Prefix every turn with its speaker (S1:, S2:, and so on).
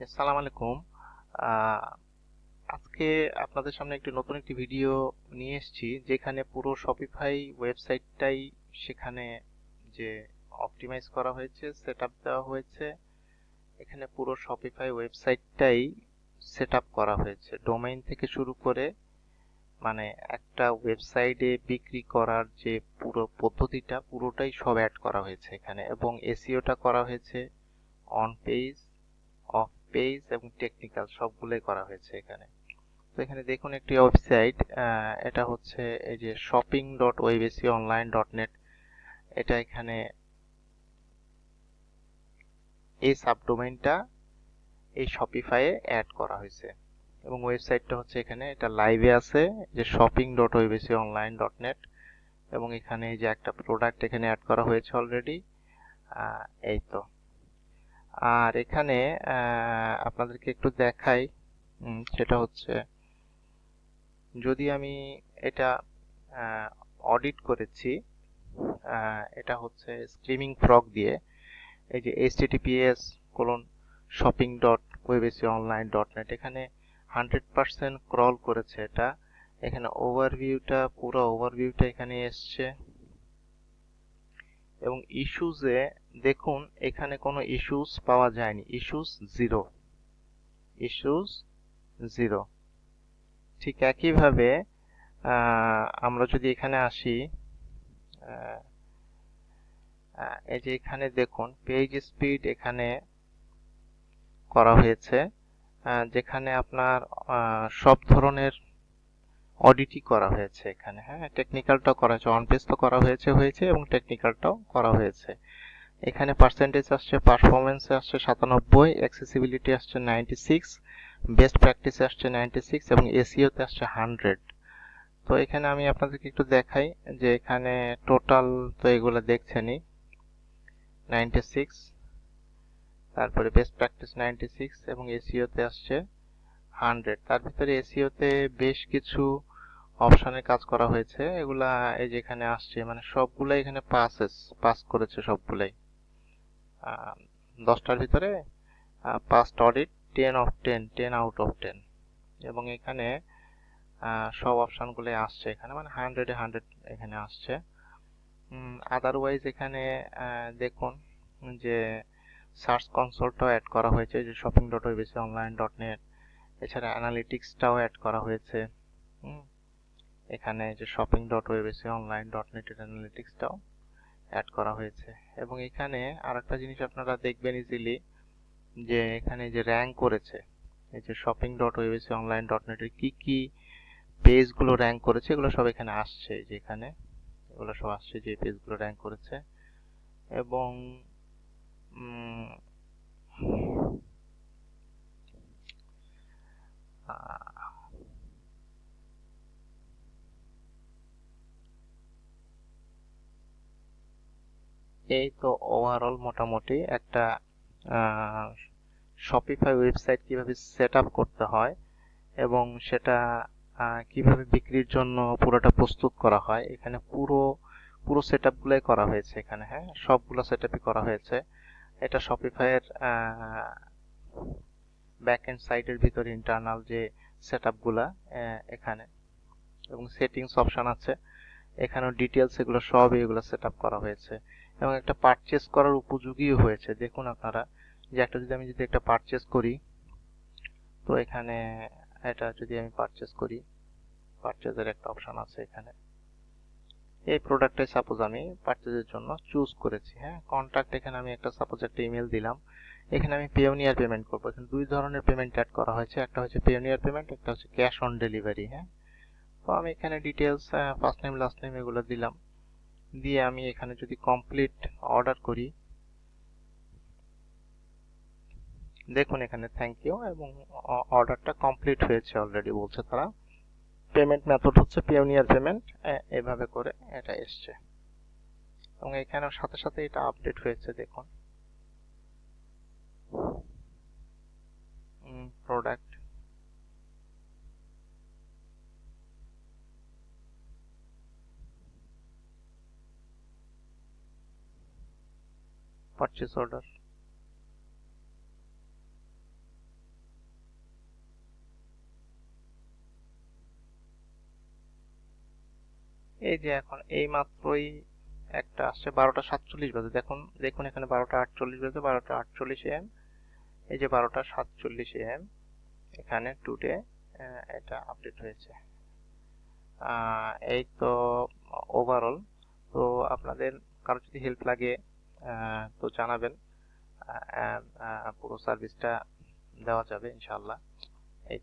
S1: আসসালামু আলাইকুম। আহ, আজকে আপনাদের সামনে নতুন একটি ভিডিও নিয়ে এসেছি, যেখানে পুরো শপিফাই ওয়েবসাইটটাই সেখানে যে অপটিমাইজ করা হয়েছে, সেটআপ দেওয়া হয়েছে। এখানে পুরো শপিফাই ওয়েবসাইটটাই সেটআপ করা হয়েছে, ডোমেইন থেকে শুরু করে মানে একটা ওয়েবসাইটে বিক্রি করার যে পুরো পদ্ধতিটা পুরোটাই সব অ্যাড করা হয়েছে এখানে, এবং এসইওটা করা হয়েছে অন পেজ, অফ পেজ এবং টেকনিক্যাল সবগুলোই করা হয়েছে এখানে। তো এখানে দেখুন একটি ওয়েবসাইট, এটা হচ্ছে এই যে shopping.websonline.net। এটা এখানে এই সাবডোমেইনটা এই শপিফাইয়ে অ্যাড করা হয়েছে, এবং ওয়েবসাইটটা হচ্ছে এখানে এটা লাইভে আছে যে shopping.websonline.net। এবং এখানে এই যে একটা প্রোডাক্ট এখানে অ্যাড করা হয়েছে অলরেডি। এই তো। আর এখানে আপনাদেরকে একটু দেখাই, সেটা হচ্ছে যদি আমি এটা অডিট করেছি, এটা হচ্ছে স্ক্রিমিং ফ্রগ দিয়ে। এই যে https://shopping.websonline.net, এখানে 100% ক্রল করেছে এটা। এখানে ওভারভিউটা, পুরো ওভারভিউটা এখানে এসছে, এবং ইস্যুজে দেখুন এখানে কোনো ইস্যুস পাওয়া যায়নি, ইস্যুস জিরো, ইস্যুস জিরো। ঠিক একইভাবে আমরা যদি এখানে আসি, এই যে এখানে দেখুন পেজ স্পিড এখানে করা হয়েছে, যেখানে আপনার সব ধরনের অডিটই করা হয়েছে এখানে। হ্যাঁ, টেকনিক্যালটাও করা হয়েছে, অন পেজ তো করা হয়েছে এবং টেকনিক্যালটাও করা হয়েছে। এখানে পার্সেন্টেজ আসছে, পারফরমেন্স আসছে 97, অ্যাক্সেসিবিলিটি আসছে 96, বেস্ট প্র্যাকটিস আসছে 96 এবং এসইওতে আসছে 100। তো এখানে আমি আপনাদেরকে একটু দেখাই যে এখানে টোটাল তো এগুলো দেখছেনই, 96, তারপরে বেস্ট প্র্যাকটিস 96 এবং এসইওতে আসছে 100। তার ভিতরে এসইওতে বেশ কিছু অপশনে কাজ করা হয়েছে, এগুলা এই যে এখানে আসছে, মানে সবগুলাই এখানে পাস করেছে সবগুলাই। 10টার ভিতরে past audit 10 of 10, 10 out of 10। এবং এখানে সব অপশনগুলো আসছে এখানে, মানে 100-এ 100 এখানে আসছে। আদারওয়াইজ এখানে দেখুন যে সার্চ কনসোলটাও অ্যাড করা হয়েছে, যে shopping.websonline.net। এছাড়া অ্যানালিটিক্সটাও অ্যাড করা হয়েছে। এখানে যে shopping.websonline.net এর অ্যানালিটিক্সটাও অ্যাড করা হয়েছে। এবং এখানে আরেকটা জিনিস আপনারা দেখবেন ইজিলি, যে এখানে যে র্যাঙ্ক করেছে, এই যে shopping.websonline.net এর কি কি পেজগুলো র্যাঙ্ক করেছে এগুলো সব এখানে আসছে, যে এখানে এগুলো সব আসছে যে পেজগুলো র্যাঙ্ক করেছে। এবং এই তো ওভারঅল মোটামুটি একটা শপিফাই ওয়েবসাইট কিভাবে সেট আপ করতে হয় এবং সেটা কিভাবে বিক্রির জন্য পুরোটা প্রস্তুত করা হয়, এখানে পুরো পুরো সেট আপগুলোই করা হয়েছে এখানে। হ্যাঁ, সবগুলো সেট আপই করা হয়েছে। এটা শপিফাইয়ের ব্যাক এন্ড সাইটের ভিতরে ইন্টারনাল যে সেট আপগুলা এখানে, এবং সেটিংস অপশন আছে এখানেও, ডিটেলস এগুলো সব এগুলো সেট আপ করা হয়েছে, এবং একটা পারচেস করার উপযোগীও হয়েছে। দেখুন আপনারা যে আমি যদি একটা পারচেস করি, তো এখানে এটা যদি আমি পারচেস করি, পারচেজের একটা অপশন আছে এখানে। এই প্রোডাক্টটাই সাপোজ আমি পারচেজের জন্য চুজ করেছি। হ্যাঁ, কন্ট্যাক্ট এখানে আমি একটা সাপোজ একটা ইমেল দিলাম। এখানে আমি পেওনিয়ার পেমেন্ট করবো। এখানে দুই ধরনের পেমেন্ট অ্যাড করা হয়েছে, একটা হচ্ছে পেওনিয়ার পেমেন্ট, একটা হচ্ছে ক্যাশ অন ডেলিভারি। হ্যাঁ, তো আমি এখানে details first name last name এগুলো দিলাম, দিয়ে আমি এখানে যদি কমপ্লিট অর্ডার করি, দেখুন এখানে থ্যাংক ইউ এবং অর্ডারটা কমপ্লিট হয়েছে অলরেডি বলছে তারা। পেমেন্ট মেথড হচ্ছে পেওনিয়ার পেমেন্ট, এভাবে করে এটা এসছে, এবং এখানেও সাথে সাথে এটা আপডেট হয়েছে। দেখুন প্রোডাক্ট, পারচেস অর্ডার, এই যে এখন এই মাত্রই একটা আসছে 12টা 47 বাজে, দেখুন দেখুন এখানে 12টা 48 বাজে, 12টা 48 AM। এই যে 12টা 47 AM এখানে টুডে এটা আপডেট হয়েছে। এই তো ওভারঅল। তো আপনাদের কারো যদি হেল্প লাগে তো জানাবেন, পুরো সার্ভিসটা দেওয়া যাবে ইনশাআল্লাহ। এই